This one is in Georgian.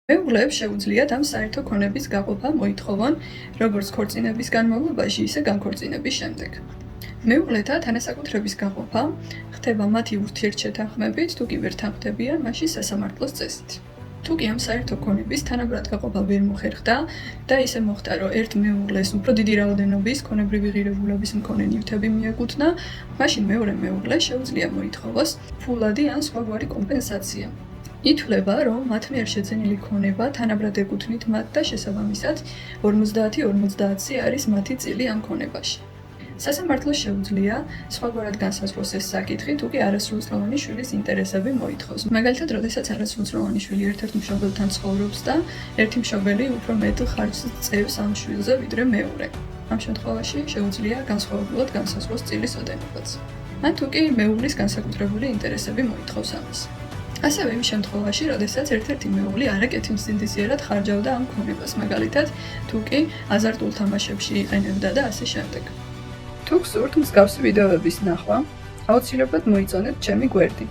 მეუღლეებს შეუძლიათ ამ საერთო ქონების გაყოფა მოითხოვონ როგორც ქორწინების განმავლობაში, ისე განქორწინების შემდეგ. მეუღლეთა თანასაკუთრების გაყოფა ხდება მათი ურთიერთშეთანხმებით, თუ კი ვერ თანხმდებიან, მაშინ სასამართლოს წესით. თუ კი ამ საერთო ქონების თანაბრად გაყოფა ვერ მოხერხდა და ისე მოხდა, რომ ერთ მეუღლეს უფრო დიდი რაოდენობის ქონებრივი ღირებულების მქონე ნივთები მიეკუთვნა, მაშინ მეორე მეუღლეს შეუძლია მოითხოვოს ფულადი ან სხვაგვარი კომპენსაცია. ითვლება, რომ მათ მიერ შეძენილი ქონება თანაბრად ეკუთვნით მათ და შესაბამისად 50-50 არის მათი წილი ამ ქონებაში. სასამართლოს შეუძლია სხვაგვარად განსაზღვროს ეს საკითხი, თუ კი არასრულწლოვანი შვილის ინტერესები მოითხოვს. მაგალითად, როდესაც არასრულწლოვანი შვილი ერთ-ერთ მშობელთან ცხოვრობს და ერთი მშობელი უფრო მეტ ხარჯს წევს ამ შვილზე, ვიდრე მეორე. ამ შემთხვევაში შეუძლია განსხვავებულად განსაზღვროს წილის ოდენობაც. ან თუ კი მეუღლის განსაკუთრებული ინტერესები მოითხოვს ამას. ასევე იმ შემთხვევაში, როდესაც ერთ-ერთი მეუღლი არაკეთილსინდისიერად ხარჯავდა ამ ქონებას, მაგალითად, თუ კი აზარტულ თამაშებში იყენებდა და ასე შემდეგ. თუ გსურთ მსგავსი ვიდეოების ნახვა, აუცილებლად მოიწონეთ ჩემი გვერდი.